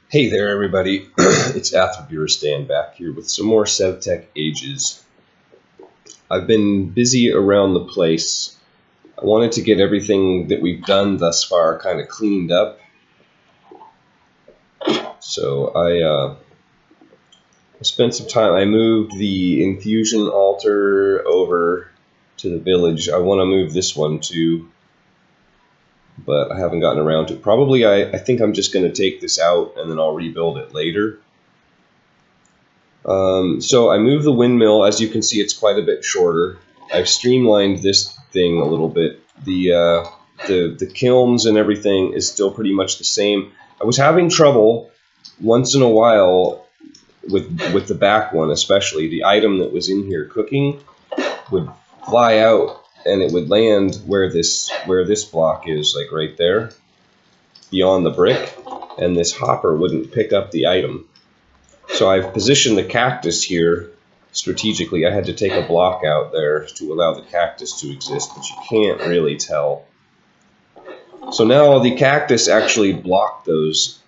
Hey there, everybody. It's Atherburistan back here with some more SevTech Ages. I've been busy around the place. I wanted to get everything that we've done thus far kind of cleaned up. So I spent some time. I moved the infusion altar over to the village. I want to move this one too, but I haven't gotten around to it. Probably I think I'm just going to take this out and then I'll rebuild it later. So I moved the windmill. As you can see, it's quite a bit shorter. I've streamlined this thing a little bit. The kilns and everything is still pretty much the same. I was having trouble once in a while with the back one, especially. The item that was in here cooking would fly out and it would land where this block is, like right there, beyond the brick, and this hopper wouldn't pick up the item. So I've positioned the cactus here strategically. I had to take a block out there to allow the cactus to exist, but you can't really tell. So now the cactus actually blocked those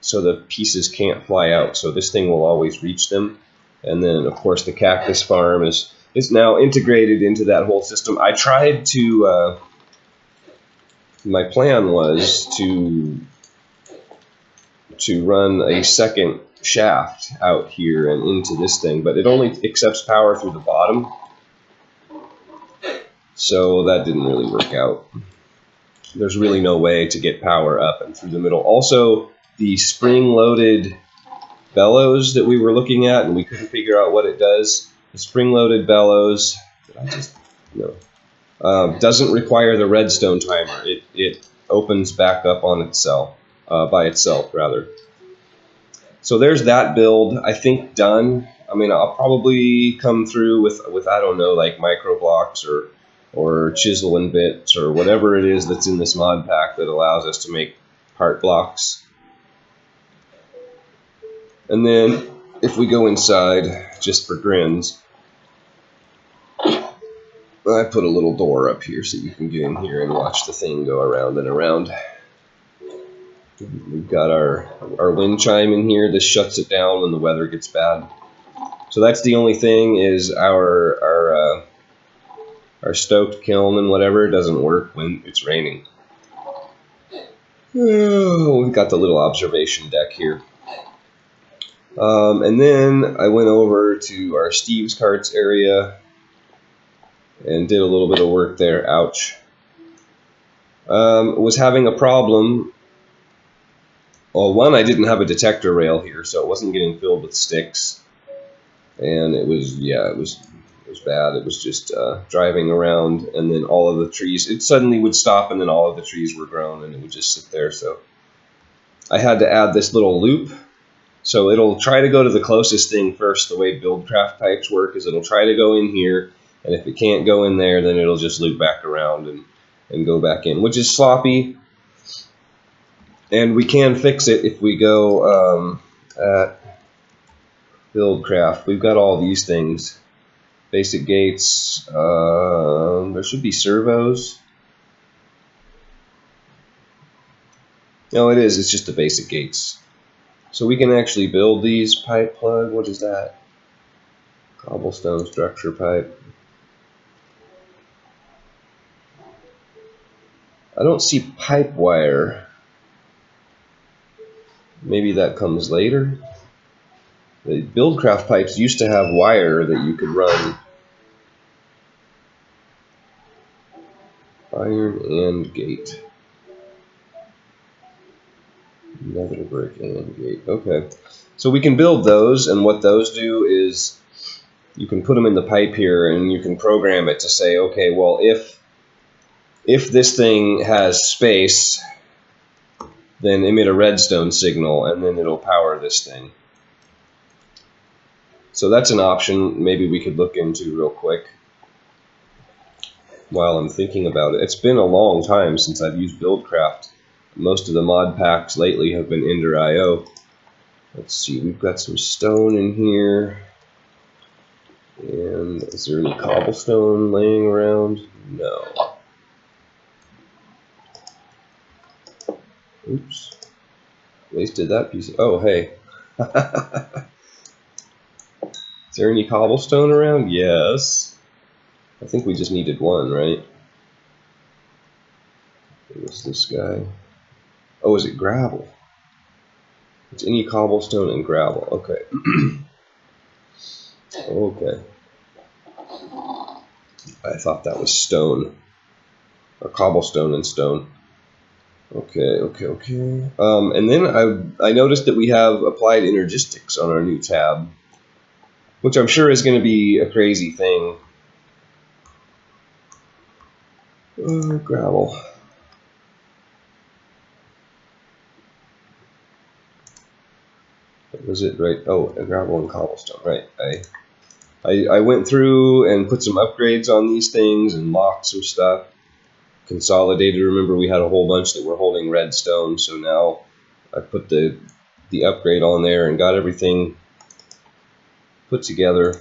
so the pieces can't fly out. So this thing will always reach them. And then, of course, the cactus farm is now integrated into that whole system. I tried to, my plan was to run a second shaft out here and into this thing, but it only accepts power through the bottom, so that didn't really work out. There's really no way to get power up and through the middle. Also, the spring-loaded bellows that we were looking at, and we couldn't figure out what it does. The spring-loaded bellows, doesn't require the redstone timer. It opens back up on itself, by itself rather. So there's that build, I think, done. I mean, I'll probably come through with I don't know, like micro blocks or chisel and bits or whatever it is that's in this mod pack that allows us to make part blocks. And then if we go inside, just for grins, I put a little door up here so you can get in here and watch the thing go around and around. We've got our wind chime in here. This shuts it down when the weather gets bad. So that's the only thing, is our stoked kiln and whatever doesn't work when it's raining. Oh, we've got the little observation deck here. And then I went over to our Steve's Carts area and did a little bit of work there. Ouch. Was having a problem. Well, one, I didn't have a detector rail here, so it wasn't getting filled with sticks, and it was bad. It was just driving around, and then all of the trees, it suddenly would stop, and then all of the trees were grown, and it would just sit there. So I had to add this little loop. So it'll try to go to the closest thing first. The way Buildcraft pipes work is it'll try to go in here, and if it can't go in there, then it'll just loop back around and go back in, which is sloppy. And we can fix it if we go at Buildcraft. We've got all these things. Basic gates. There should be servos. No, it is. It's just the basic gates. So we can actually build these. Pipe plug. What is that? Cobblestone structure pipe. I don't see pipe wire. Maybe that comes later. The Buildcraft pipes used to have wire that you could run. Iron and gate. Nether brick and gate. Okay. So we can build those, and what those do is you can put them in the pipe here, and you can program it to say, okay, well, if this thing has space, then emit a redstone signal, and then it'll power this thing. So that's an option maybe we could look into real quick while I'm thinking about it. It's been a long time since I've used Buildcraft. Most of the mod packs lately have been Ender.io. Let's see, we've got some stone in here. And is there any cobblestone laying around? No. Oops. Wasted that piece. Oh, hey. Is there any cobblestone around? Yes. I think we just needed one, right? What's this guy? Oh, is it gravel? It's any cobblestone and gravel. Okay. Okay. I thought that was stone. Or cobblestone and stone. Okay. And then I noticed that we have applied energistics on our new tab, which I'm sure is going to be a crazy thing. Gravel. Was it right? Oh, gravel and cobblestone. Right. I went through and put some upgrades on these things and locked some stuff. Consolidated. Remember, we had a whole bunch that were holding redstone, so now I put the upgrade on there and got everything put together.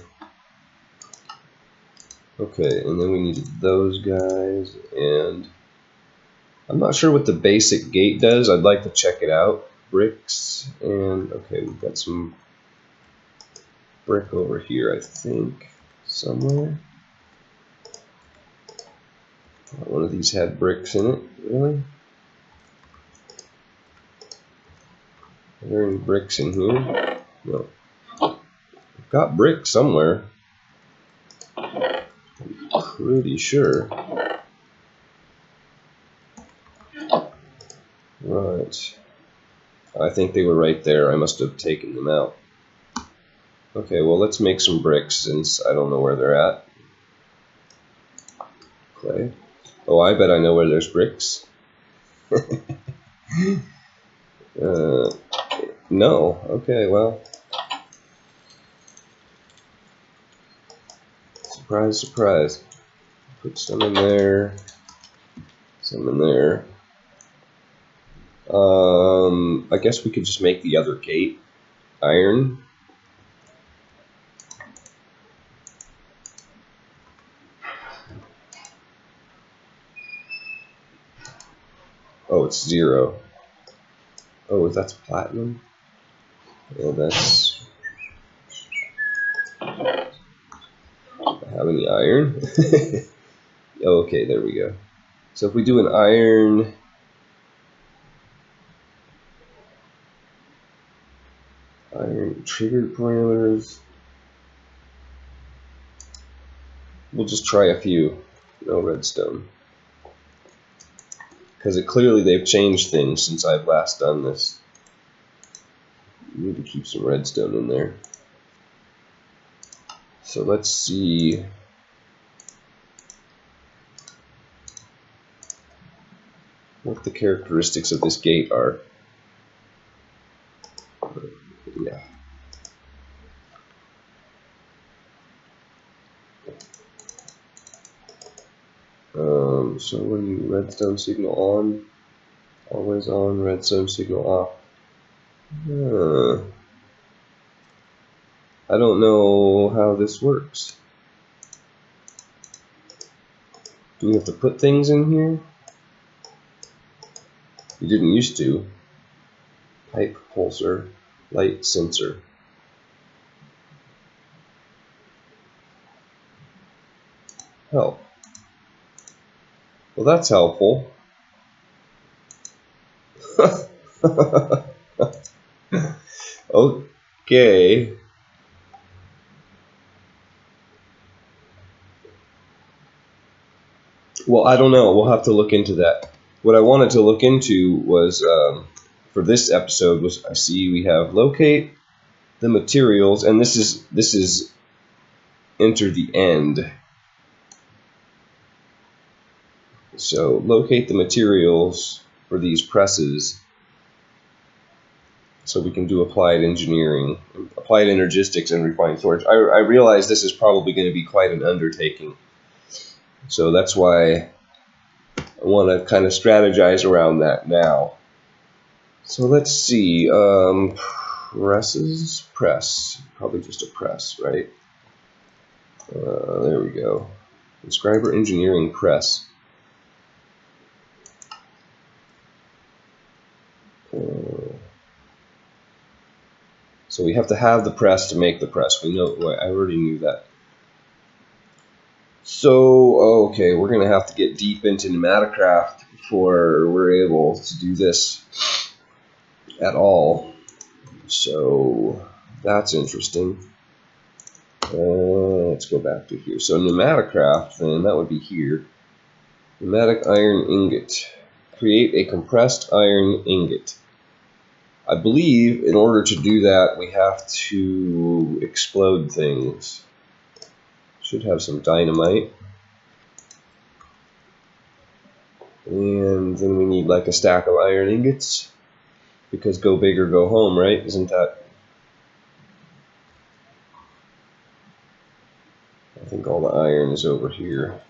Okay, and then we needed those guys, and I'm not sure what the basic gate does. I'd like to check it out. Bricks, and okay, we've got some brick over here, I think, somewhere. One of these had bricks in it, really? Are there any bricks in here? No. I've got bricks somewhere. I'm pretty sure. Right. I think they were right there. I must have taken them out. Okay, well, let's make some bricks since I don't know where they're at. Clay. Oh, I bet I know where there's bricks. No. Okay, well. Surprise, surprise. Put some in there. Some in there. I guess we could just make the other gate iron. Oh, it's 0. Oh, that's platinum? Yeah, that's... I have any iron? Okay, there we go. So if we do an iron... Iron triggered parameters... We'll just try a few. No redstone. Because clearly they've changed things since I've last done this. We need to keep some redstone in there. So let's see. What the characteristics of this gate are. Yeah. So when you redstone signal on, always on, redstone signal off. I don't know how this works. Do we have to put things in here? You didn't used to. Pipe pulsar, light sensor. Help. Well, that's helpful. Okay. Well, I don't know. We'll have to look into that. What I wanted to look into was, for this episode, was I see we have locate the materials, and this is enter the end. So locate the materials for these presses so we can do applied engineering, applied energistics, and refined storage. I realize this is probably going to be quite an undertaking. So that's why I want to kind of strategize around that now. So let's see. Presses? Press. Probably just a press, right? There we go. Inscriber engineering press. So we have to have the press to make the press. We know. I already knew that. So, okay, we're going to have to get deep into pneumaticraft before we're able to do this at all. So, that's interesting. Let's go back to here. So, pneumaticraft, then, that would be here. Pneumatic iron ingot. Create a compressed iron ingot. I believe in order to do that, we have to explode things. Should have some dynamite. And then we need like a stack of iron ingots. Because go big or go home, right? Isn't that... I think all the iron is over here.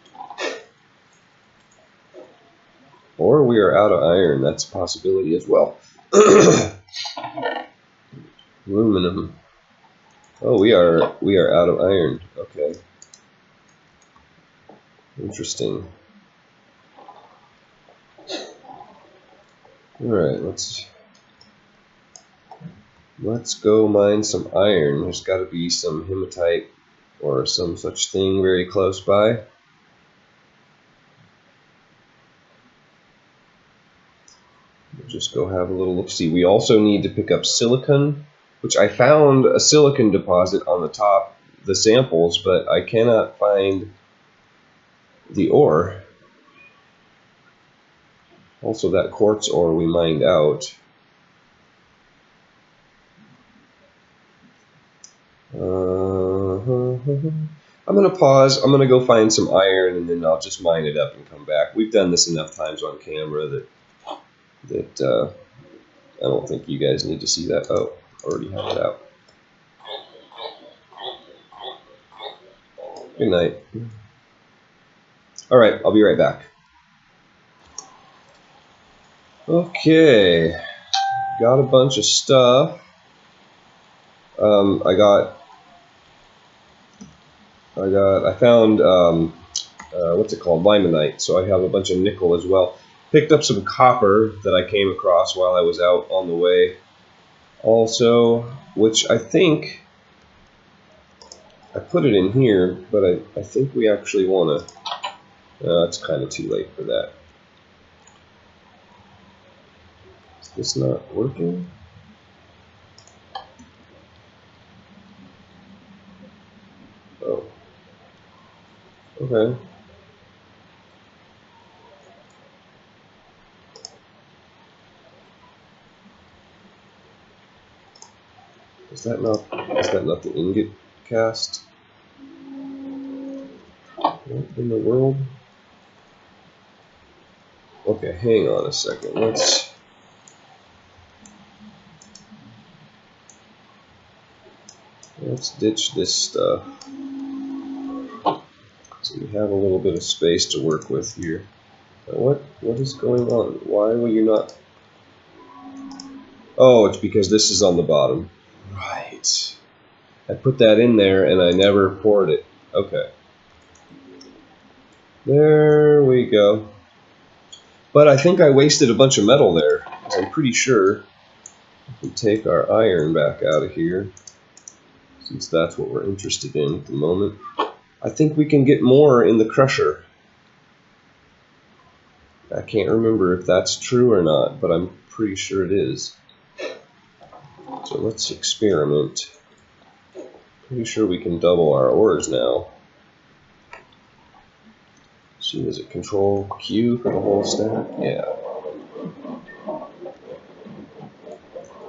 Or we are out of iron. That's a possibility as well. Aluminum. Oh, we are out of iron. Okay. Interesting. Alright, let's go mine some iron. There's got to be some hematite or some such thing very close by. We'll just go have a little look-see. We also need to pick up silicon, which I found a silicon deposit on the top, the samples, but I cannot find the ore. Also, that quartz ore we mined out. I'm going to pause. I'm going to go find some iron, and then I'll just mine it up and come back. We've done this enough times on camera that I don't think you guys need to see that. Oh, already have it out. Good night. All right, I'll be right back. Okay, got a bunch of stuff. I found what's it called, limonite. So I have a bunch of nickel as well. Picked up some copper that I came across while I was out on the way. Also, which I think I put it in here, but I think we actually want to. It's kind of too late for that. Is this not working? Oh. Okay. Is that not the ingot cast? What in the world? Okay, hang on a second. Let's ditch this stuff. So we have a little bit of space to work with here. Now what is going on? Why will you not? Oh, it's because this is on the bottom. Right. I put that in there and I never poured it. Okay. There we go. But I think I wasted a bunch of metal there. I'm pretty sure if we take our iron back out of here, since that's what we're interested in at the moment, I think we can get more in the crusher. I can't remember if that's true or not, but I'm pretty sure it is. So let's experiment. Pretty sure we can double our ores now. See, is it Control Q for the whole stack? Yeah.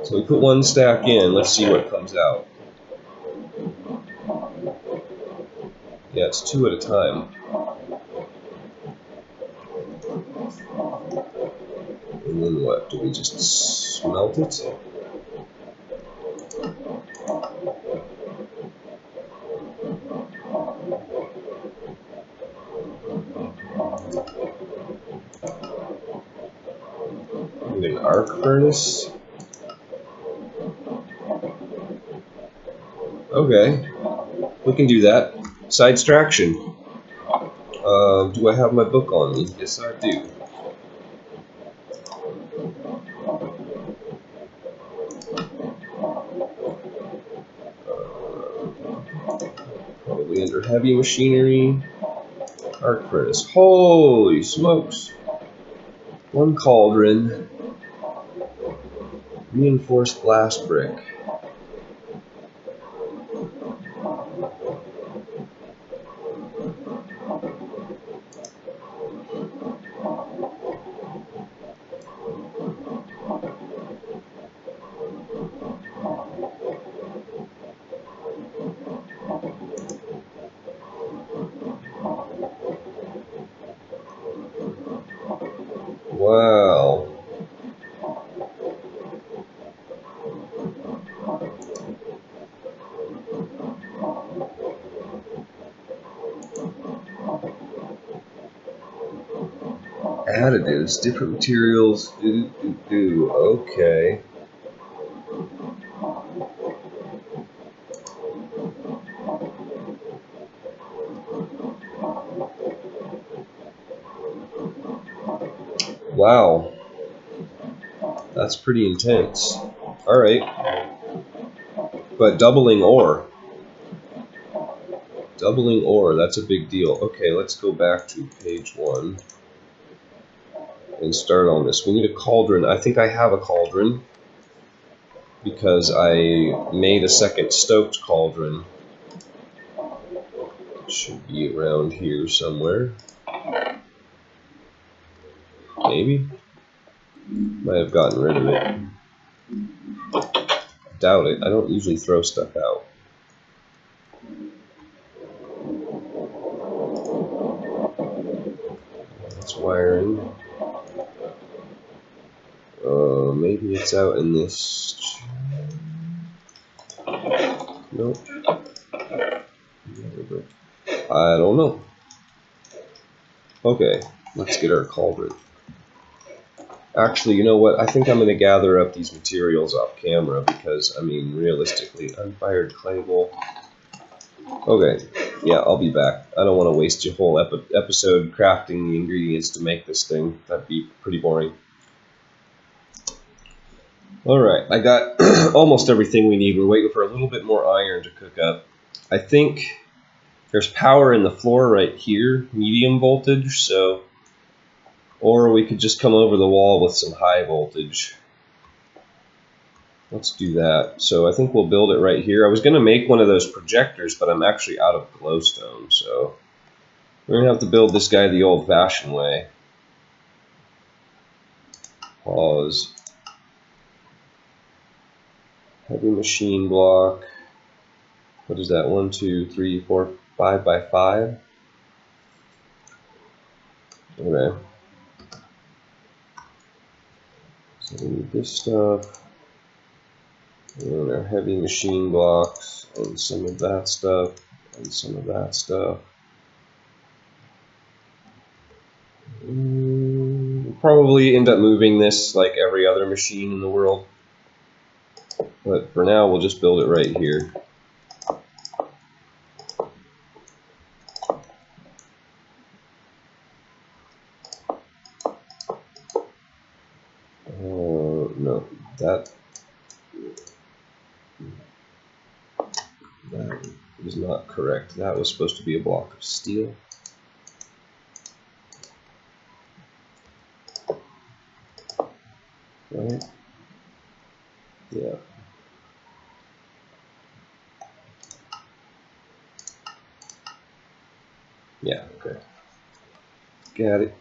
So we put one stack in. Let's see what comes out. Yeah, it's 2 at a time. And then what? Do we just smelt it? An arc furnace? Okay, we can do that. Side extraction. Do I have my book on me? Yes, I do. we enter heavy machinery. Arc furnace. Holy smokes! One cauldron. Reinforced blast brick. Wow. Additives, different materials. Okay. Wow. That's pretty intense. Alright. But doubling ore. Doubling ore, that's a big deal. Okay, let's go back to page 1 and start on this. We need a cauldron. I think I have a cauldron because I made a second stoked cauldron. It should be around here somewhere. Maybe? Might have gotten rid of it. Doubt it. I don't usually throw stuff out. That's wiring. Maybe it's out in this. Nope. I don't know. Okay, let's get our cauldron. Actually, you know what? I think I'm going to gather up these materials off camera because, I mean, realistically, unfired clay wool. Okay, yeah, I'll be back. I don't want to waste your whole episode crafting the ingredients to make this thing. That'd be pretty boring. Alright, I got almost everything we need. We're waiting for a little bit more iron to cook up. I think there's power in the floor right here, medium voltage, so... Or we could just come over the wall with some high voltage. Let's do that. So I think we'll build it right here. I was going to make one of those projectors, but I'm actually out of glowstone, so... We're going to have to build this guy the old-fashioned way. Pause. Heavy machine block. What is that? 1, 2, 3, 4, 5 by 5. Okay. So we need this stuff. And our heavy machine blocks, and some of that stuff, and some of that stuff. We'll probably end up moving this like every other machine in the world. But for now, we'll just build it right here. No, that is not correct. That was supposed to be a block of steel. Right? Yeah. Yeah, okay. Got it.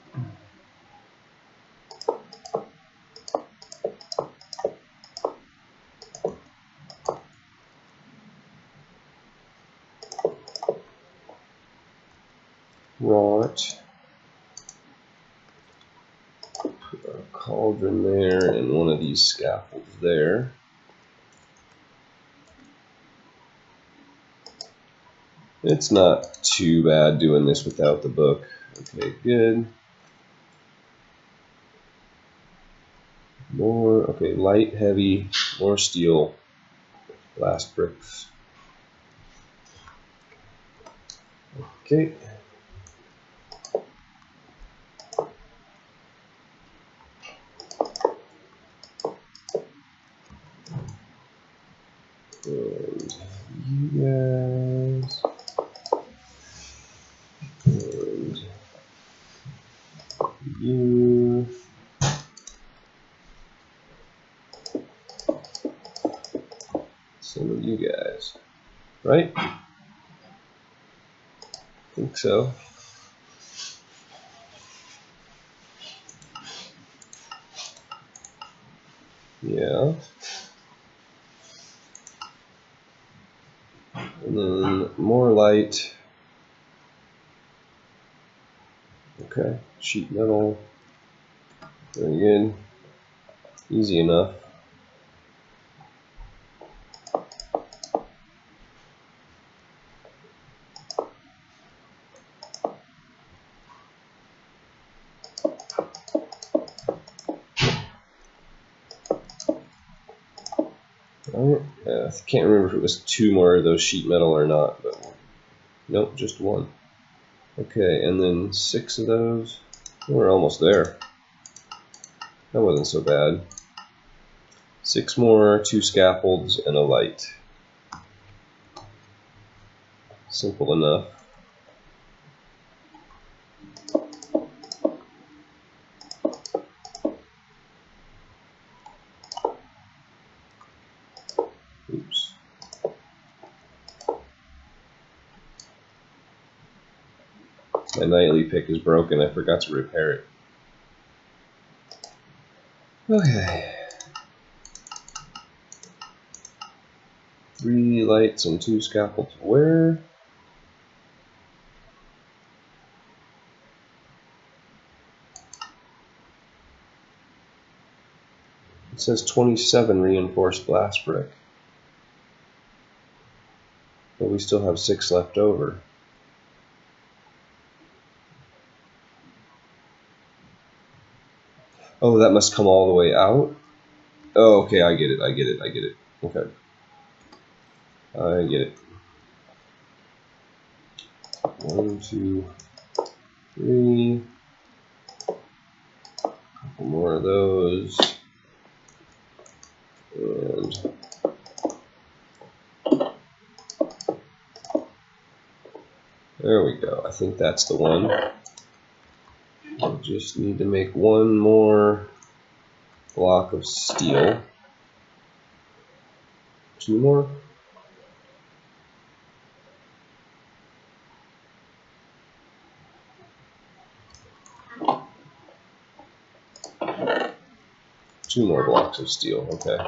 Right. Put a cauldron there and one of these scaffolds there. It's not too bad doing this without the book. Okay, good. More, okay, light, heavy, more steel, blast bricks. Okay. And you guys. you. Some of you guys, right? I think so. Yeah. And then more light. Okay, sheet metal. Very good. Easy enough. I can't remember if it was 2 more of those sheet metal or not, but nope, just 1. Okay, and then 6 of those. We're almost there. That wasn't so bad. 6 more, 2 scaffolds, and a light. Simple enough. Oops. My nightly pick is broken. I forgot to repair it. Okay. 3 lights and 2 scaffolds. Where? It says 27 reinforced glass brick. But we still have 6 left over. Oh, that must come all the way out? Oh, okay, I get it, I get it, I get it. Okay. I get it. 1, 2, 3. A couple more of those. And there we go. I think that's the one. I just need to make 1 more block of steel. 2 more. Two more blocks of steel. Okay.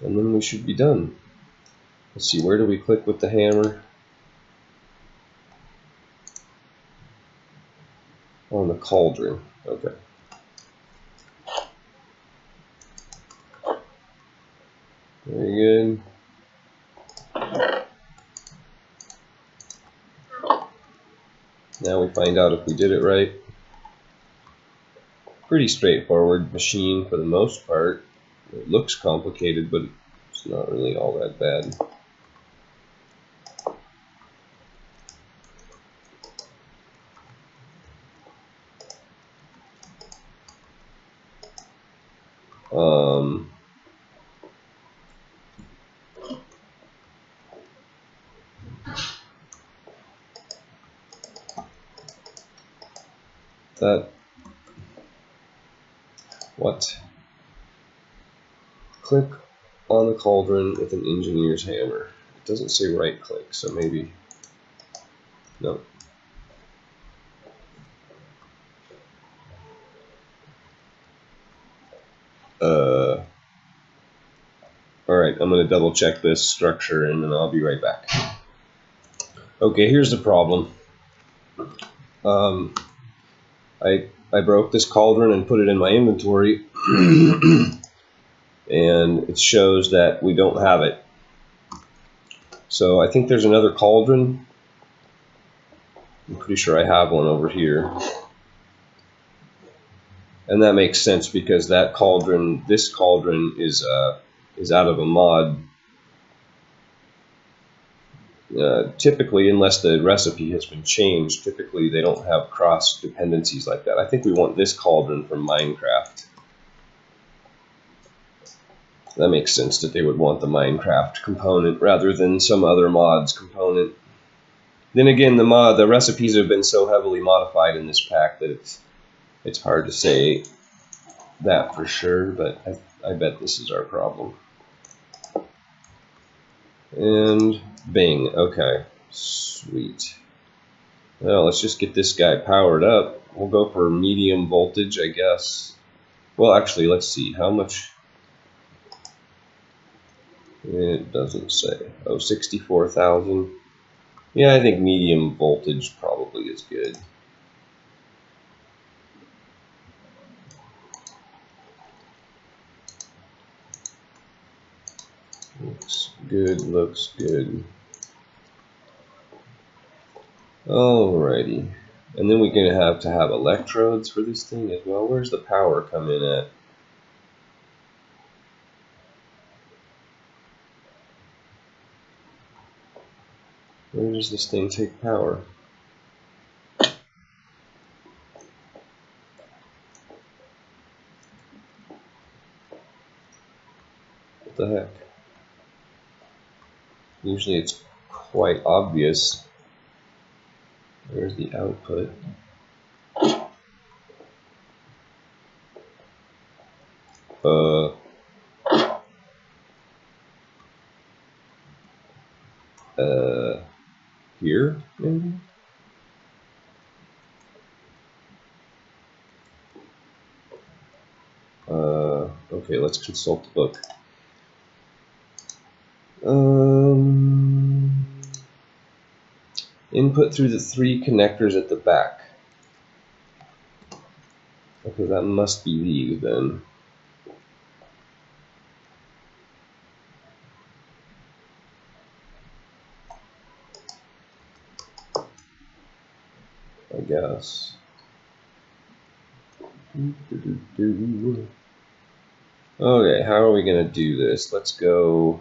And then we should be done. Let's see, where do we click with the hammer? On the cauldron. Okay. Very good. Now we find out if we did it right. Pretty straightforward machine for the most part. It looks complicated, but it's not really all that bad. What? Click on the cauldron with an engineer's hammer. It doesn't say right click, so maybe, no. Alright, I'm going to double check this structure and then I'll be right back. Okay, here's the problem. I broke this cauldron and put it in my inventory and it shows that we don't have it. So I think there's another cauldron. I'm pretty sure I have one over here. And that makes sense because that cauldron, this cauldron is out of a mod. Typically, unless the recipe has been changed, typically they don't have cross dependencies like that. I think we want this cauldron from Minecraft. That makes sense that they would want the Minecraft component rather than some other mod's component. Then again, the recipes have been so heavily modified in this pack that it's hard to say that for sure, but I bet this is our problem. And bing, okay, sweet. Well, let's just get this guy powered up. We'll go for medium voltage, I guess. Well, actually, let's see, how much? It doesn't say. Oh, 64,000. Yeah, I think medium voltage probably is good. Looks good, looks good. Alrighty. And then we're going to have electrodes for this thing as well. Where's the power come in at? Where does this thing take power? What the heck? Usually it's quite obvious. Where's the output? Here, maybe? Okay, let's consult the book. Input through the 3 connectors at the back. Okay, that must be these then. I guess. Okay, how are we going to do this? Let's go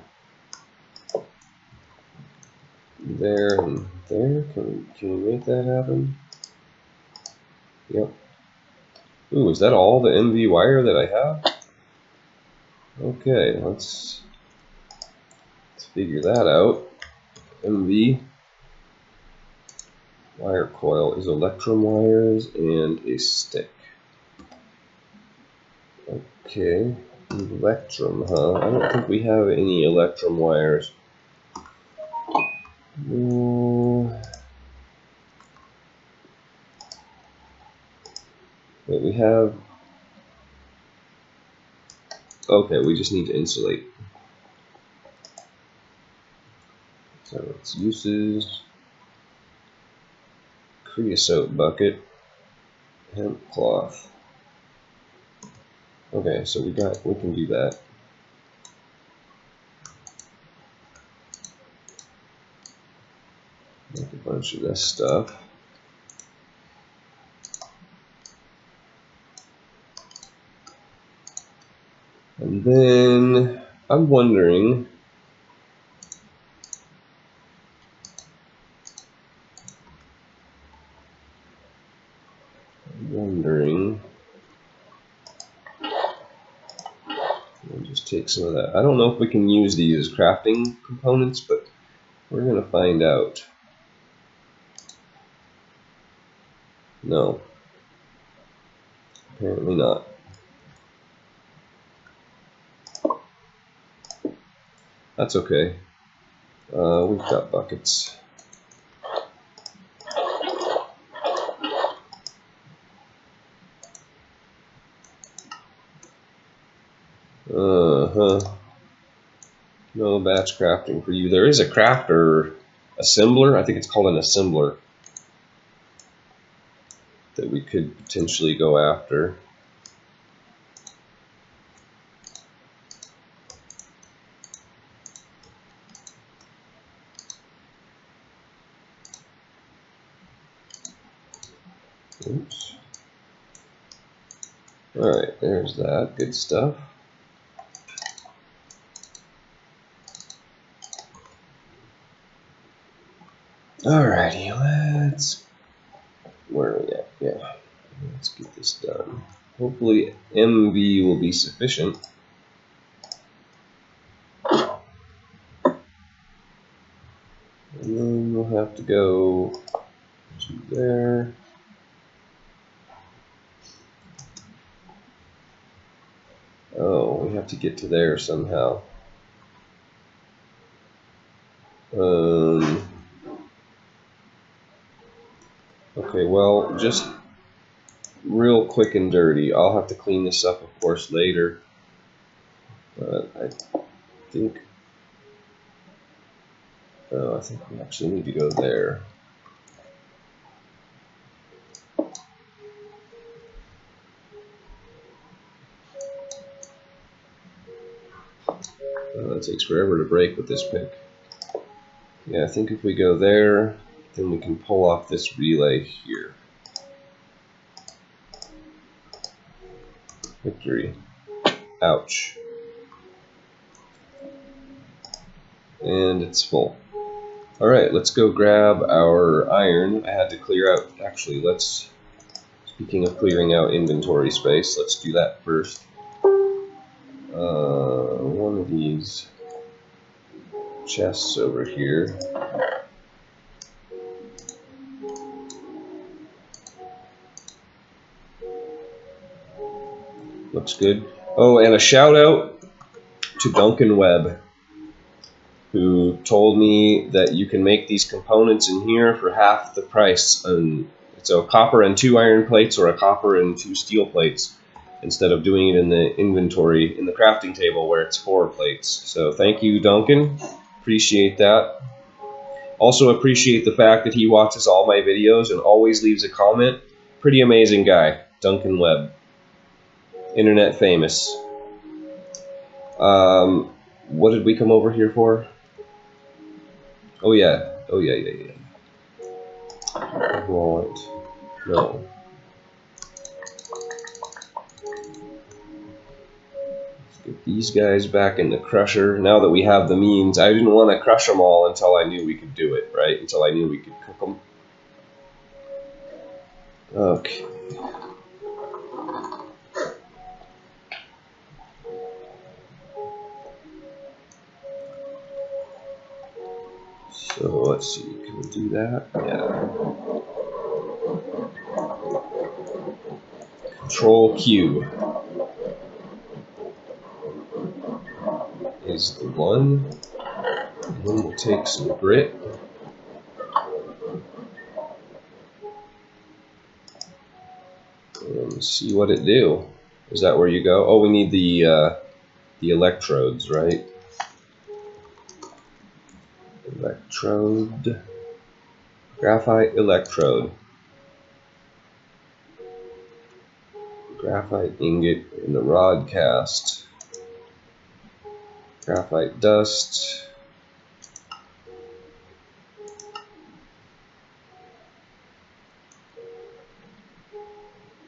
there and there. Can we make that happen? Yep. Ooh, is that all the MV wire that I have? Okay, let's figure that out. MV wire coil is electrum wires and a stick. Okay, electrum, huh? I don't think we have any electrum wires. But we have... Okay, we just need to insulate. So it's uses... creosote bucket, hemp cloth. Okay, so we can do that. Make a bunch of this stuff. And then I'm wondering, I'll just take some of that. I don't know if we can use these as crafting components, but we're going to find out. No. Apparently not. That's okay. We've got buckets. No batch crafting for you. There is a crafter assembler. I think it's called an assembler that we could potentially go after. Oops. Alright, there's that. Good stuff. Alrighty, where are we at? Yeah, let's get this done. Hopefully MV will be sufficient. have to go to there. Oh, we have to get to there somehow. Okay, well, just real quick and dirty. I'll have to clean this up, of course, later. But I think we actually need to go there. That takes forever to break with this pick. Yeah, I think if we go there, then we can pull off this relay here. Victory. Ouch. And it's full. Alright, let's go grab our iron. I had to clear out, actually, speaking of clearing out inventory space, let's do that first. One of these chests over here. Looks good. Oh, and a shout out to Duncan Webb, who told me that you can make these components in here for half the price. It's a copper and 2 iron plates or a copper and 2 steel plates, instead of doing it in the inventory, in the crafting table where it's 4 plates. So thank you, Duncan. Appreciate that. Also appreciate the fact that he watches all my videos and always leaves a comment. Pretty amazing guy, Duncan Webb. Internet famous. What did we come over here for? Oh yeah. Wallet. No. Let's get these guys back in the crusher. Now that we have the means, I didn't want to crush them all until I knew we could do it, right? Until I knew we could cook them. Okay. So let's see, can we do that? Yeah. Control Q is the one. And then we'll take some grit. And see what it do. Is that where you go? Oh, we need the electrodes, right? Electrode, graphite electrode, graphite ingot in the rod cast, graphite dust,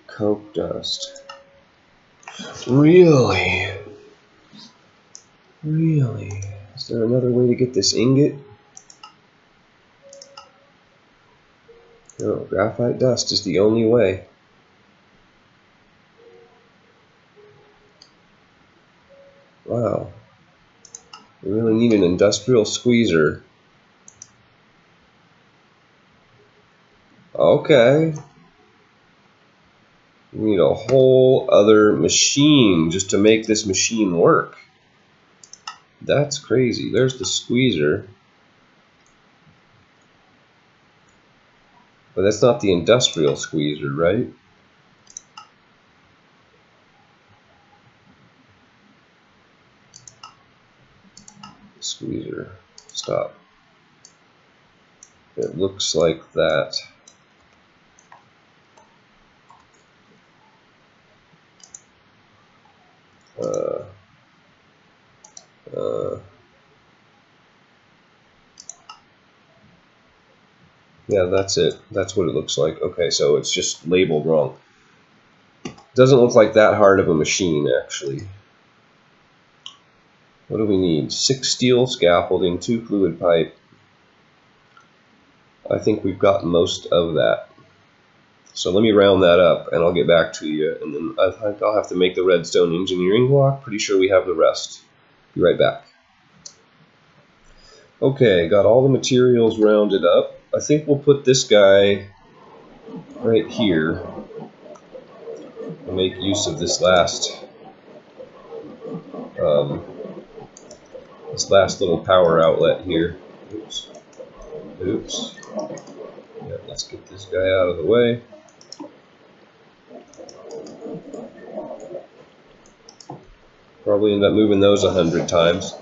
coke dust. Really? Really? Is there another way to get this ingot? No, graphite dust is the only way. Wow. We really need an industrial squeezer. Okay. We need a whole other machine just to make this machine work. That's crazy. There's the squeezer. But that's not the industrial squeezer, right? Squeezer. Stop. It looks like that. Yeah, that's it. That's what it looks like. Okay, so it's just labeled wrong. Doesn't look like that hard of a machine, actually. What do we need? 6 steel scaffolding, 2 fluid pipe. I think we've got most of that. So let me round that up, and I'll get back to you. And then I think I'll have to make the redstone engineering block. Pretty sure we have the rest. Be right back. Okay, got all the materials rounded up. I think we'll put this guy right here. We'll make use of this last little power outlet here. Oops. Oops. Yeah, let's get this guy out of the way. Probably end up moving those 100 times.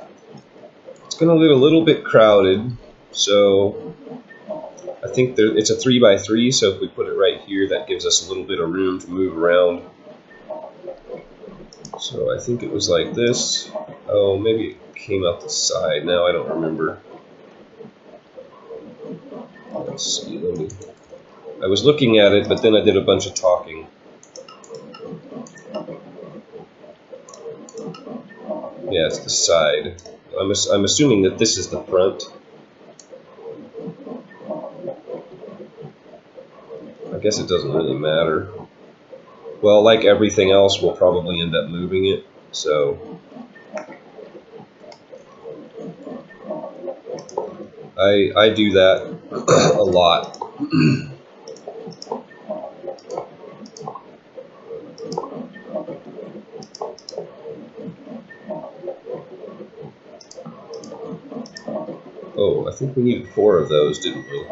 It's going to get a little bit crowded, so I think it's a 3x3, so if we put it right here, that gives us a little bit of room to move around. So I think it was like this. Oh, maybe it came out the side. Now I don't remember. Let's see. I was looking at it, but then I did a bunch of talking. Yeah, it's the side. I'm assuming that this is the front. I guess it doesn't really matter. Well, like everything else, we'll probably end up moving it, so I do that a lot. Oh, I think we needed 4 of those, didn't we?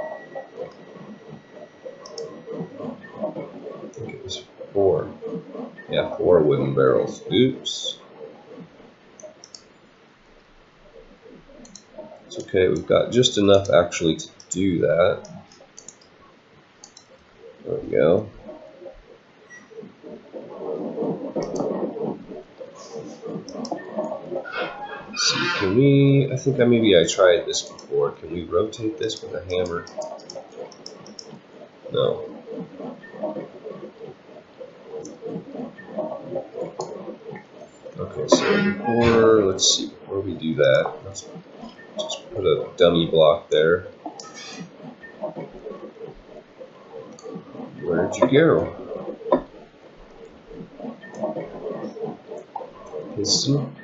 I think it was 4. Yeah, 4 wooden barrels. Oops. It's okay, we've got just enough actually to do that. There we go. Let's see, can we, I think maybe I tried this before. Can we rotate this with a hammer? No. Okay, so before we do that, let's just put a dummy block there. Where'd you go? Piston.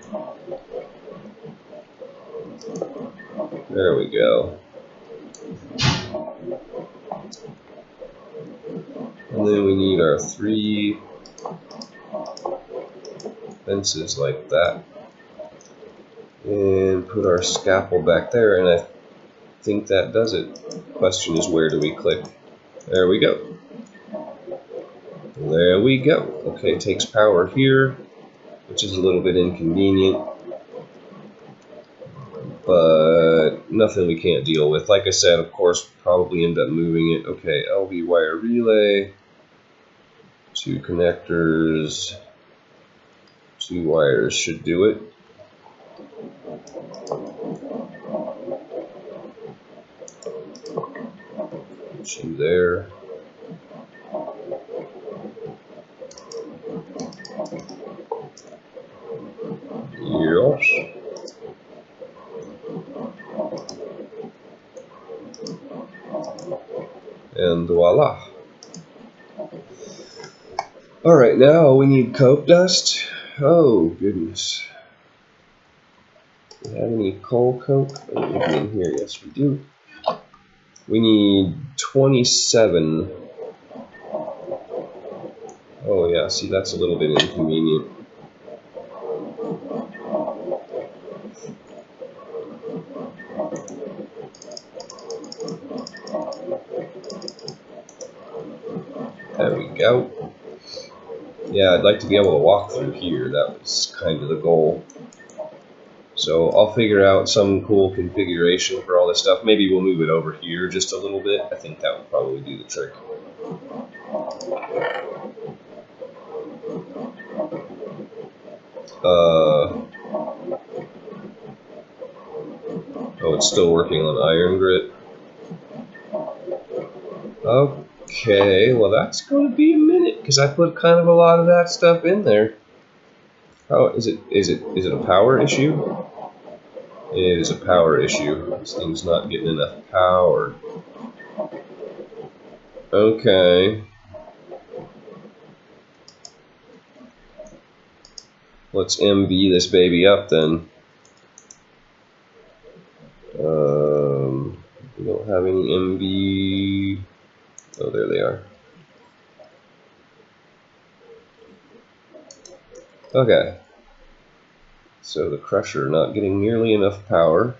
There we go. And then we need our 3 fences like that. And put our scaffold back there, and I think that does it. The question is, where do we click? There we go. There we go. Okay, it takes power here, which is a little bit inconvenient, but nothing we can't deal with. Like I said, of course, probably end up moving it. Okay, LV wire relay, 2 connectors, 2 wires should do it. Put you there. Yes. And voila. Alright, now we need coke dust. Oh, goodness. Do we have any coal coke? Oh, maybe in here. Yes, we do. We need 27. Oh, yeah, see, that's a little bit inconvenient. There we go. Yeah, I'd like to be able to walk through here. That was kind of the goal. So I'll figure out some cool configuration for all this stuff. Maybe we'll move it over here just a little bit. I think that would probably do the trick. Oh, it's still working on iron grit. Okay, well that's going to be a minute because I put kind of a lot of that stuff in there. Oh, is it a power issue? It is a power issue. This thing's not getting enough power. Okay. Let's MV this baby up then. We don't have any MV. Okay. So the crusher not getting nearly enough power.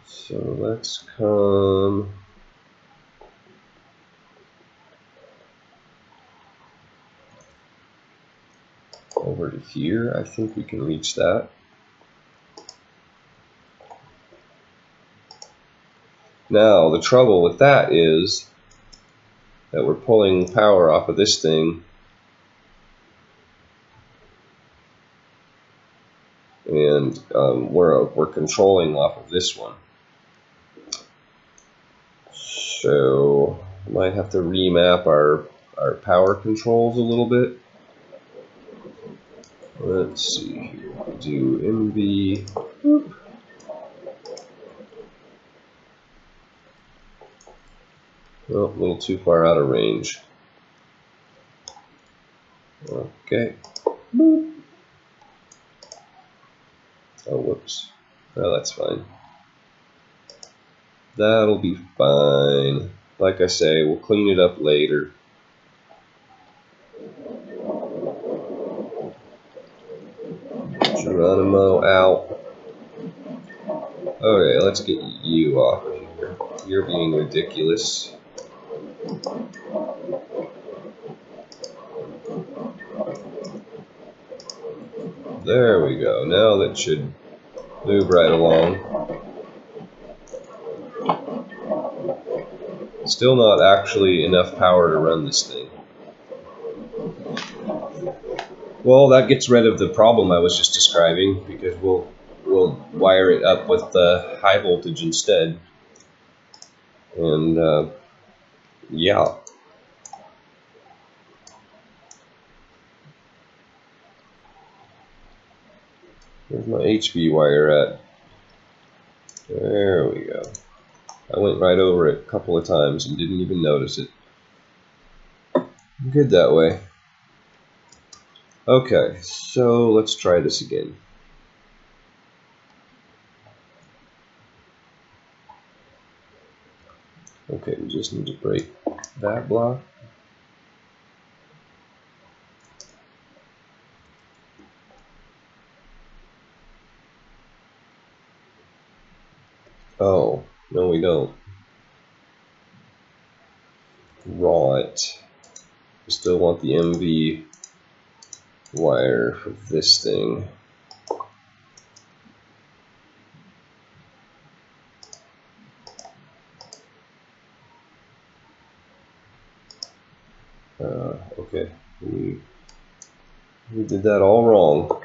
So let's come over to here. I think we can reach that. Now the trouble with that is that we're pulling power off of this thing, and we're controlling off of this one. So we might have to remap our power controls a little bit. Let's see here. Do MV. Whoop. Oh, a little too far out of range. Okay. Boop. Oh, whoops. Oh, that's fine. That'll be fine. Like I say, we'll clean it up later. Geronimo out. Okay, let's get you off of here. You're being ridiculous. There we go. Now that should move right along. Still not actually enough power to run this thing. Well, that gets rid of the problem I was just describing, because we'll wire it up with the high voltage instead. And yeah. Where's my HV wire at? There we go. I went right over it a couple of times and didn't even notice it. Good that way. Okay, so let's try this again. Okay, we just need to break that block. Oh, no we don't. Right. We still want the MV wire for this thing. Okay, we did that all wrong.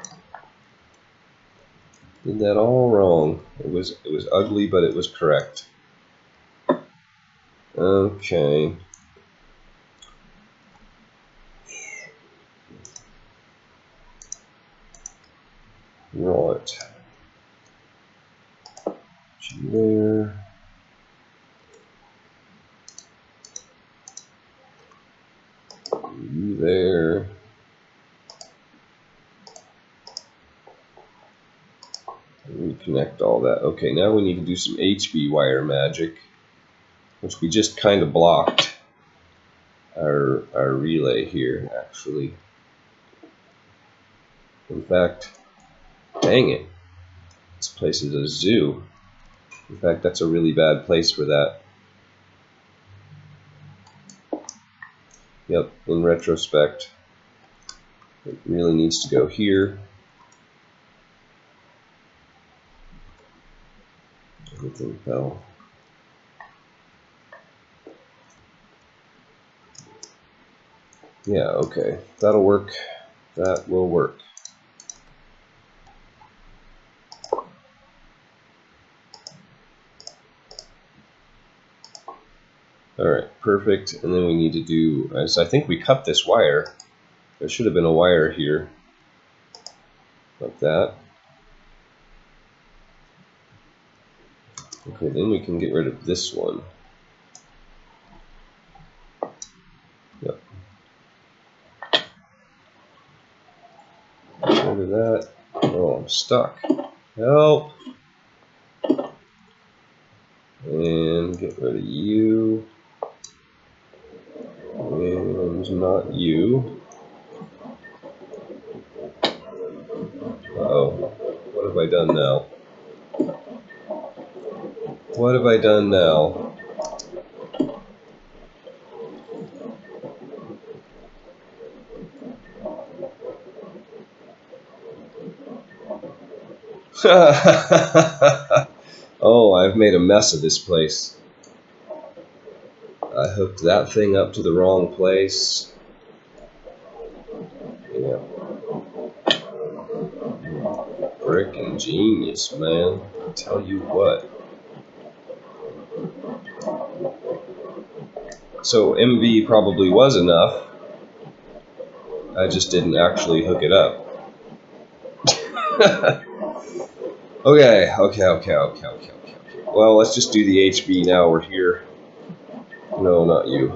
Did that all wrong. It was ugly, but it was correct. Okay. Right. There. You there. Reconnect all that. Okay, now we need to do some HV wire magic, which we just kind of blocked our relay here, actually. In fact, dang it, this place is a zoo. In fact, that's a really bad place for that. Yep, in retrospect, it really needs to go here. Everything fell. Yeah, okay, that'll work. That will work. Alright, perfect. And then we need to do, as I think we cut this wire. There should have been a wire here. Like that. Okay, then we can get rid of this one. Yep. Get rid of that. Oh, I'm stuck. Help! And get rid of you. And was not you. Uh-oh. What have I done now? What have I done now? Oh, I've made a mess of this place. I hooked that thing up to the wrong place. Yeah. Frickin' genius, man. I tell you what. So MV probably was enough. I just didn't actually hook it up. Okay. Well, let's just do the HB now. We're here. No, not you.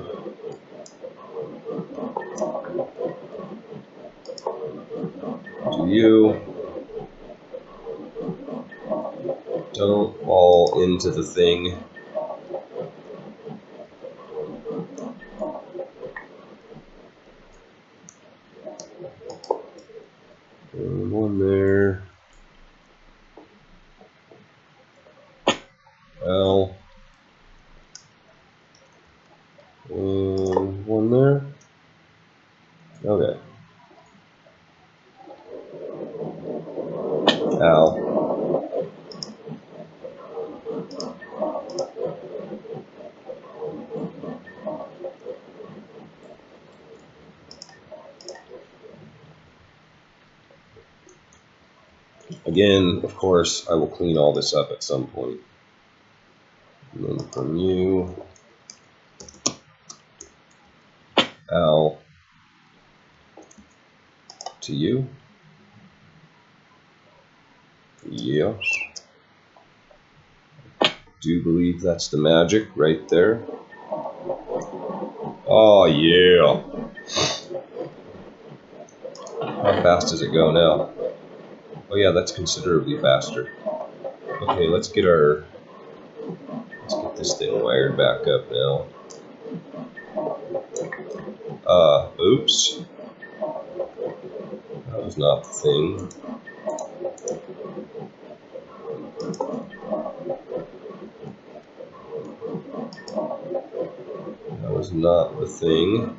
Do you. Don't fall into the thing. One there. Well. One there. Okay. Ow. Again, of course, I will clean all this up at some point. And then from you. Ow. To you. Yes. Do believe that's the magic right there. Oh yeah. How fast does it go now? Oh yeah, that's considerably faster. Okay, let's get this thing wired back up now. Oops. That was not the thing. That was not the thing.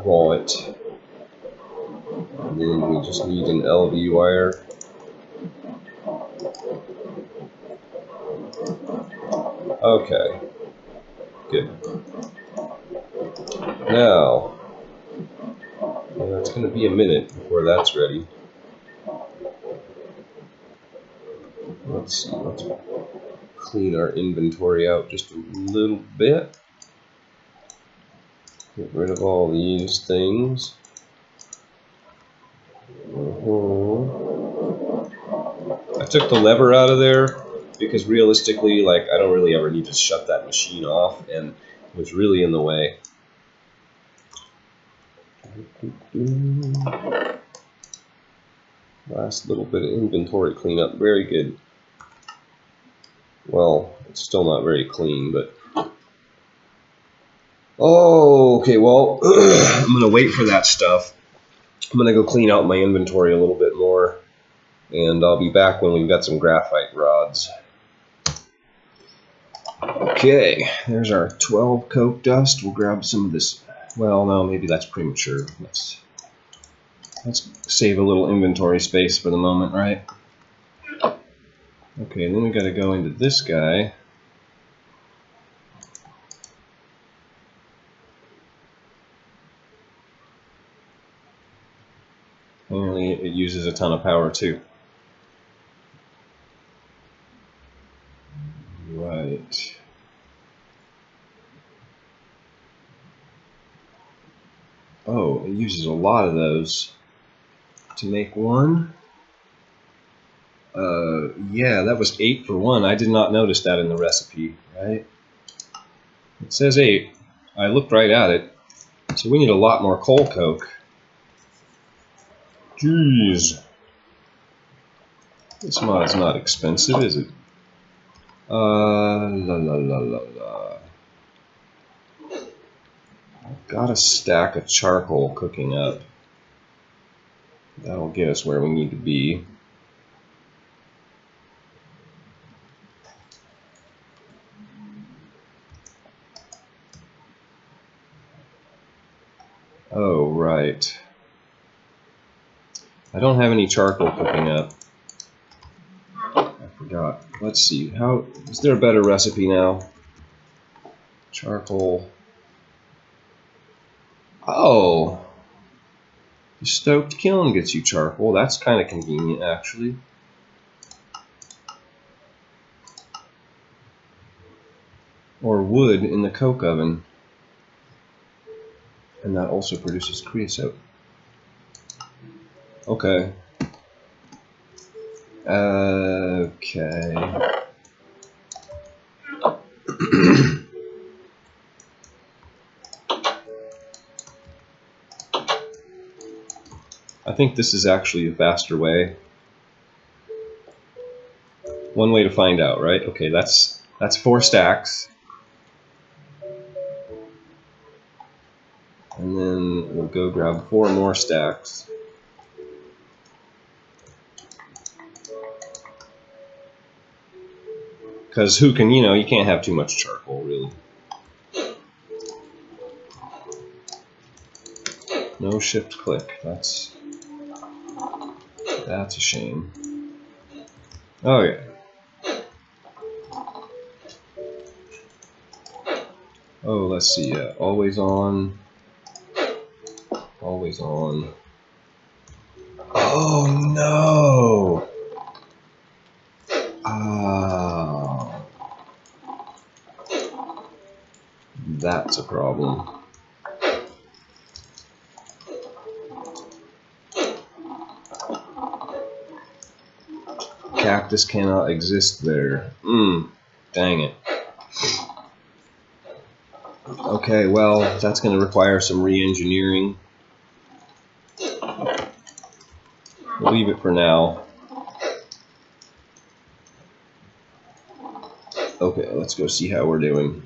Right. And then we just need an LV wire. Okay. Good. Now, it's going to be a minute before that's ready. Let's see. Let's clean our inventory out just a little bit. Get rid of all these things. I took the lever out of there because realistically, like, I don't really ever need to shut that machine off, and it was really in the way. Last little bit of inventory cleanup, very good. Well, it's still not very clean, but... Oh, okay, well, I'm going to wait for that stuff. I'm going to go clean out my inventory a little bit more, and I'll be back when we've got some graphite rods. Okay, there's our 12 coke dust. We'll grab some of this. Well, no, maybe that's premature. Let's save a little inventory space for the moment, right? Okay, then we got to go into this guy. Apparently it uses a ton of power too. Right. Oh, it uses a lot of those to make one. Yeah, that was 8 for 1. I did not notice that in the recipe, right? It says 8. I looked right at it. So we need a lot more coal coke. Jeez. This mod's not expensive, is it? La la la la la. I've got a stack of charcoal cooking up. That'll get us where we need to be. Oh, right. I don't have any charcoal cooking up. I forgot. Let's see. How is there a better recipe now? Charcoal. Oh, the stoked kiln gets you charcoal. That's kind of convenient, actually. Or wood in the coke oven. And that also produces creosote. Okay. Okay. I think this is actually a faster way. One way to find out, right? Okay, that's 4 stacks. And then we'll go grab 4 more stacks. Because who can, you can't have too much charcoal, really. No shift click. That's a shame. Oh yeah. Oh, let's see. Always on. Always on. Oh no! Ah, that's a problem. Cactus cannot exist there. Dang it. Okay, well, that's going to require some re-engineering. We'll leave it for now. Okay, let's go see how we're doing.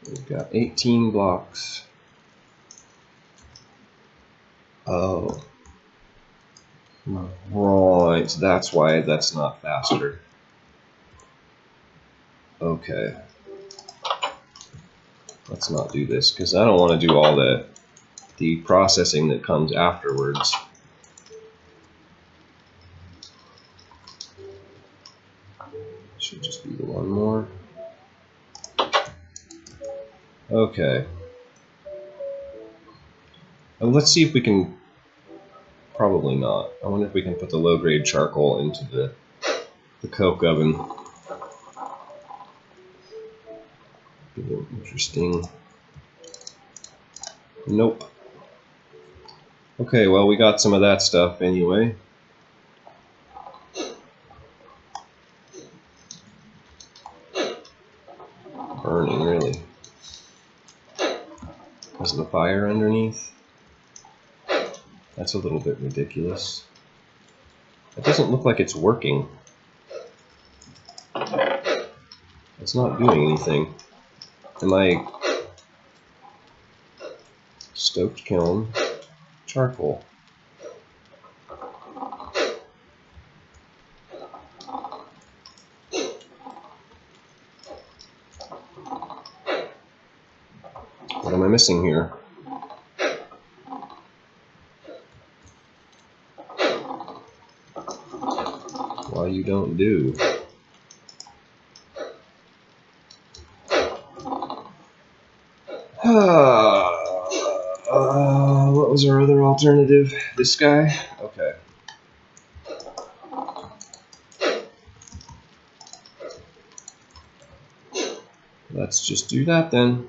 We've got 18 blocks. Oh. Right, that's why that's not faster. Okay. Let's not do this, because I don't want to do all the processing that comes afterwards. Should just be the one more. Okay. Let's see if we can... Probably not. I wonder if we can put the low-grade charcoal into the coke oven. Interesting. Nope. Okay, well, we got some of that stuff anyway. Burning, really. Because of the fire underneath. That's a little bit ridiculous. It doesn't look like it's working. It's not doing anything. Am I... Stoked kiln, charcoal. What am I missing here? Why you don't do? What was our other alternative? This guy? Okay. Let's just do that then.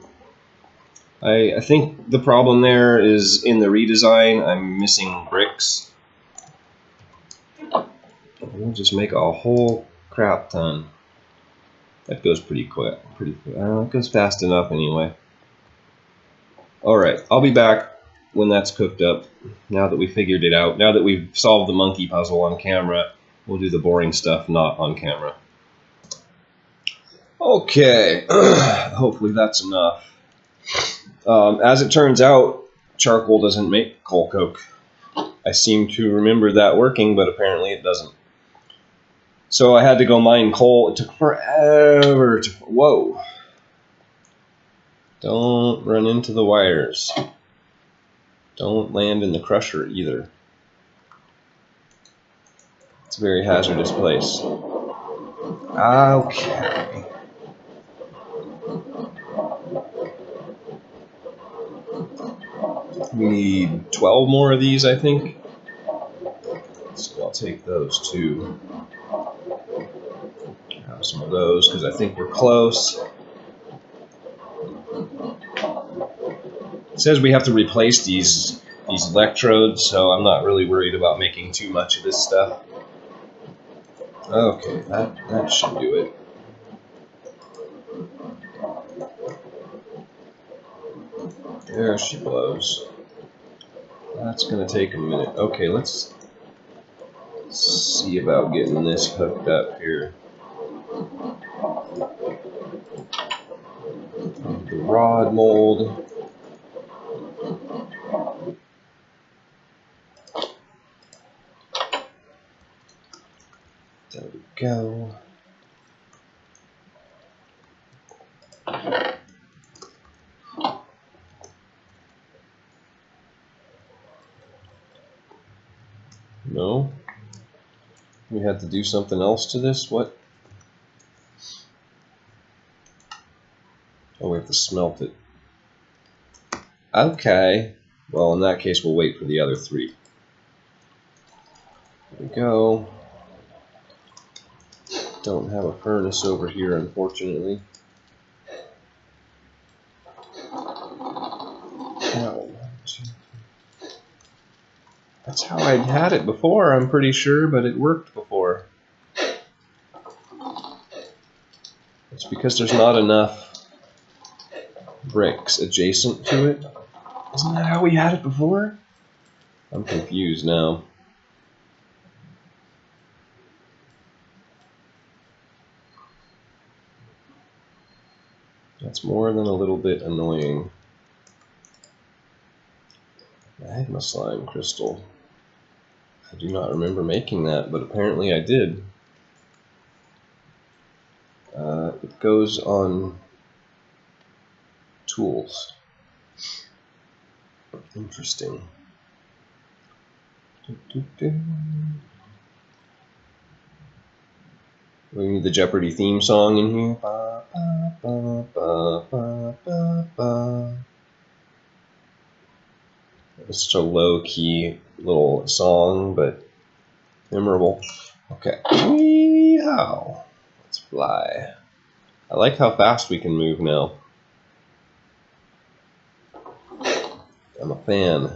I think the problem there is in the redesign, I'm missing bricks. We'll just make a whole crap ton. That goes pretty quick. It goes fast enough anyway. Alright, I'll be back. when that's cooked up, now that we figured it out, now that we've solved the monkey puzzle on camera, we'll do the boring stuff not on camera. Okay, hopefully that's enough. As it turns out, charcoal doesn't make coal coke. I seem to remember that working, but apparently it doesn't. So I had to go mine coal. It took forever to... Whoa. Don't run into the wires. Don't land in the crusher either. It's a very hazardous place. Okay. We need 12 more of these, I think. So I'll take those too. Have some of those because I think we're close. It says we have to replace these electrodes, so I'm not really worried about making too much of this stuff. Okay, that should do it. There she blows. That's gonna take a minute. Okay, let's see about getting this hooked up here. The rod mold. There we go. No? We had to do something else to this? What? Oh, we have to smelt it. Okay. Well, in that case, we'll wait for the other three. There we go. Don't have a furnace over here, unfortunately. That's how I'd had it before, I'm pretty sure, but it worked before. It's because there's not enough bricks adjacent to it. Isn't that how we had it before? I'm confused now. That's more than a little bit annoying. Magma slime crystal. I do not remember making that, but apparently I did. It goes on tools. Interesting. We need the Jeopardy theme song in here. Ba, ba, ba, ba, ba, ba, ba. It's such a low-key little song, but memorable. Okay. Wee-how. Let's fly. I like how fast we can move now. I'm a fan.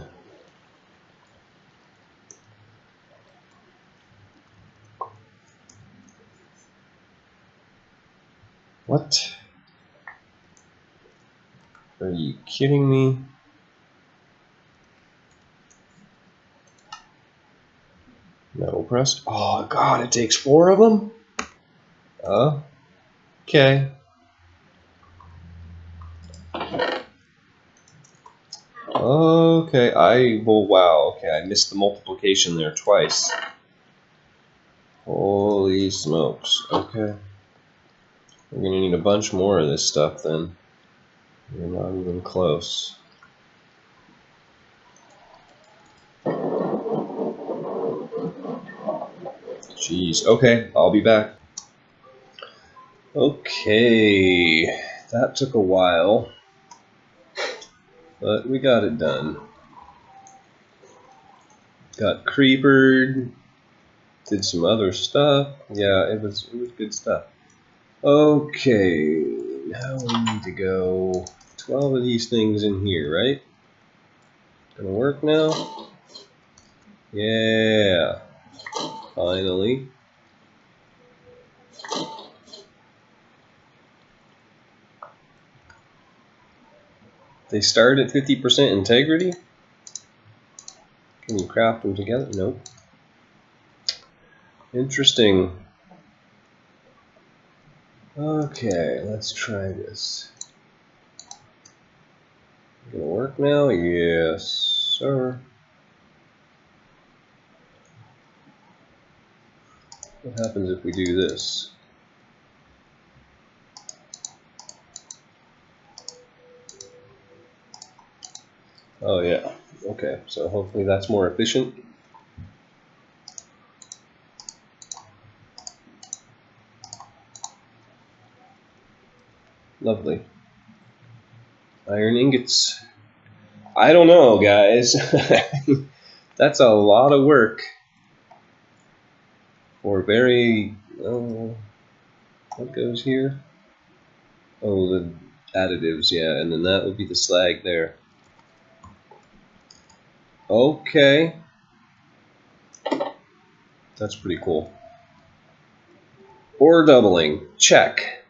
What? Are you kidding me? Metal pressed. Oh god, it takes 4 of them? Okay. Okay, wow, okay, I missed the multiplication there twice. Holy smokes, okay. We're gonna need a bunch more of this stuff then. We're not even close. Jeez, okay, I'll be back. Okay, that took a while, but we got it done. Got creepered, did some other stuff. Yeah, it was good stuff. Okay, now we need to go 12 of these things in here, right? Gonna work now? Yeah, finally. They start at 50% integrity? Can you craft them together? Nope. Interesting. Okay, let's try this. Gonna work now? Yes, sir. What happens if we do this? Oh yeah, okay, so hopefully that's more efficient. Lovely. Iron ingots. I don't know, guys. That's a lot of work for very, oh, what goes here? Oh, the additives, yeah, and then that would be the slag there. Okay. That's pretty cool. Ore doubling, check.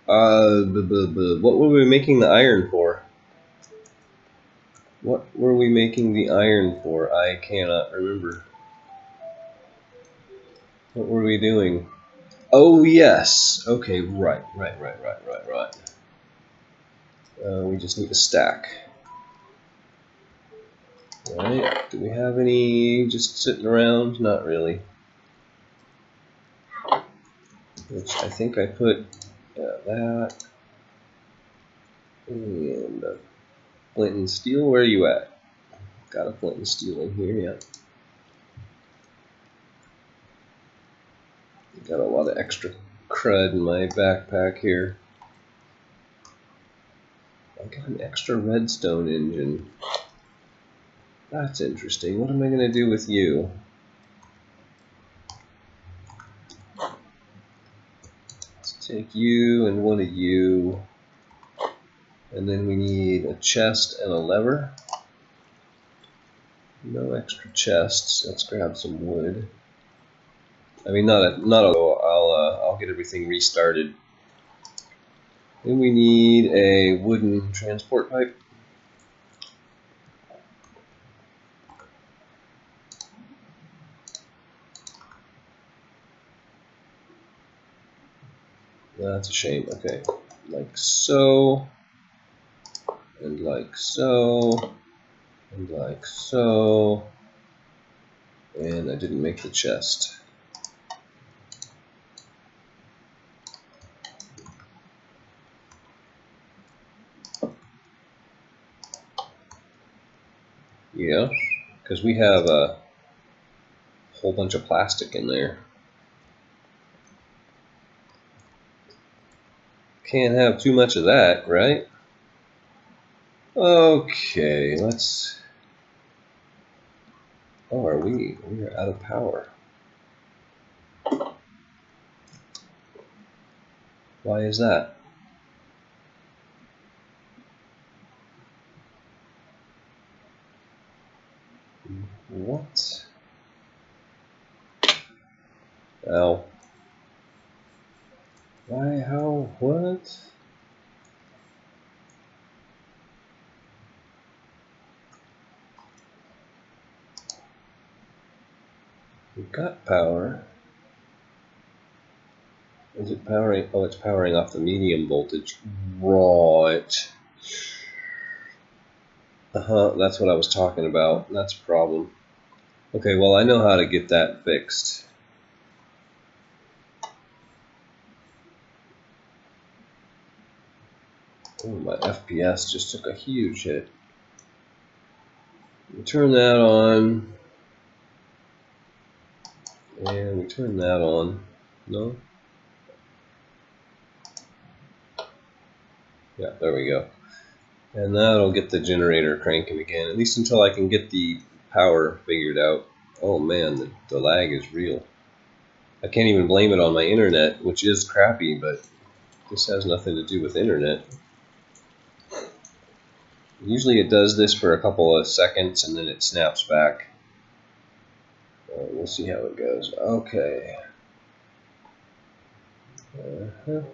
What were we making the iron for? What were we making the iron for? I cannot remember. What were we doing? Oh yes. Okay, right. We just need a stack. Right. Do we have any just sitting around? Not really. Which I think I put that and flint and steel. Where are you at? Got a flint and steel in here, yeah. Got a lot of extra crud in my backpack here. I got an extra redstone engine. That's interesting. What am I going to do with you? Let's take you and one of you. And then we need a chest and a lever. No extra chests. Let's grab some wood. I mean, I'll get everything restarted. Then we need a wooden transport pipe. That's a shame. Okay, like so, and like so, and like so, and I didn't make the chest. Yeah, because we have a whole bunch of plastic in there. Can't have too much of that, right? Okay, let's... Oh, are we? We are out of power. Why is that? What? Ow. Why? How? What? We've got power. Is it powering? Oh, it's powering off the medium voltage. Right. That's what I was talking about. That's a problem. Okay, well, I know how to get that fixed. Oh, my FPS just took a huge hit. We turn that on. And we turn that on. No? Yeah, there we go. And that'll get the generator cranking again, at least until I can get the power figured out. Oh man, the lag is real. I can't even blame it on my internet, which is crappy, but this has nothing to do with internet. Usually it does this for a couple of seconds and then it snaps back. We'll see how it goes. Okay. We're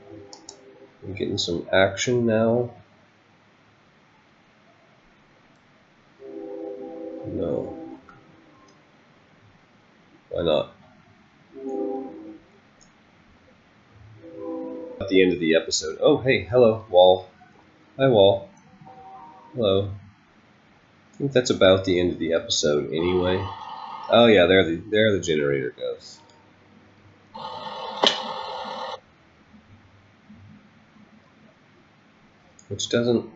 getting some action now. No. Why not? At the end of the episode. Oh, hey, hello, Wall. Hi, Wall. Hello. I think that's about the end of the episode anyway. Oh yeah, there the generator goes. Which doesn't...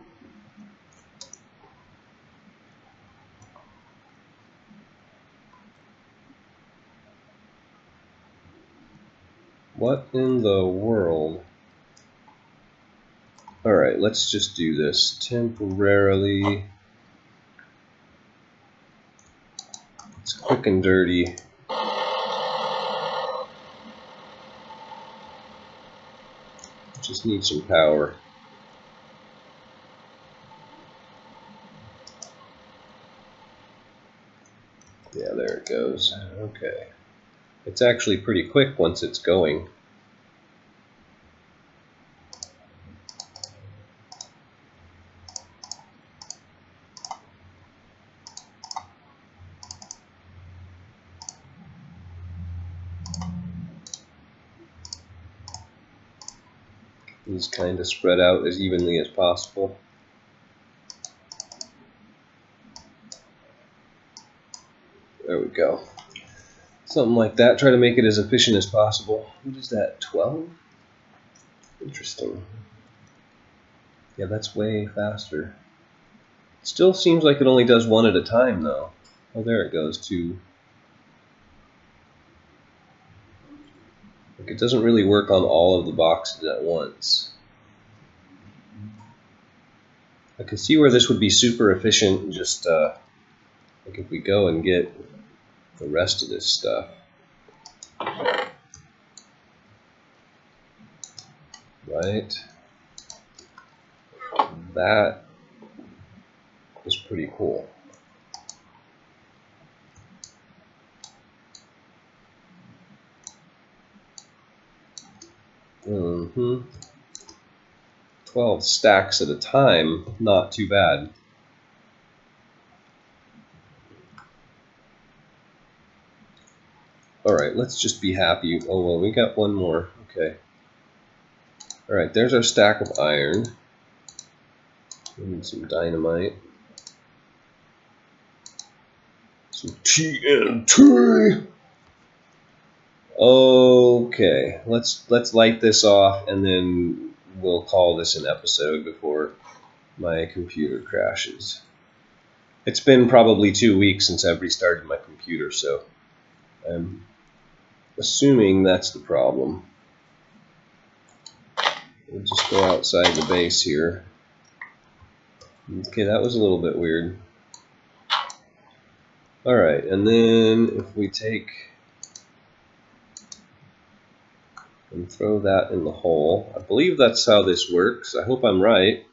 What in the world? Alright, let's just do this temporarily. It's quick and dirty. Just need some power. Yeah, there it goes. Okay. It's actually pretty quick once it's going. These kind of spread out as evenly as possible. There we go. Something like that. Try to make it as efficient as possible. What is that, 12? Interesting. Yeah, that's way faster. Still seems like it only does one at a time, though. Oh, there it goes, 2. Like, it doesn't really work on all of the boxes at once. I can see where this would be super efficient, just like if we go and get the rest of this stuff. Right? That is pretty cool. Mm-hmm. 12 stacks at a time, not too bad. Alright, let's just be happy. Oh, well, we got one more. Okay. Alright, there's our stack of iron. We need some dynamite. Some TNT! Okay, let's light this off and then we'll call this an episode before my computer crashes. It's been probably 2 weeks since I've restarted my computer, so I'm assuming that's the problem. We'll just go outside the base here. Okay, that was a little bit weird. Alright, and then if we take and throw that in the hole, I believe that's how this works. I hope I'm right.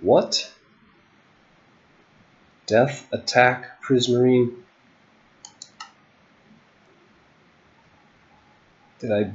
What? Death attack Prismarine? Did I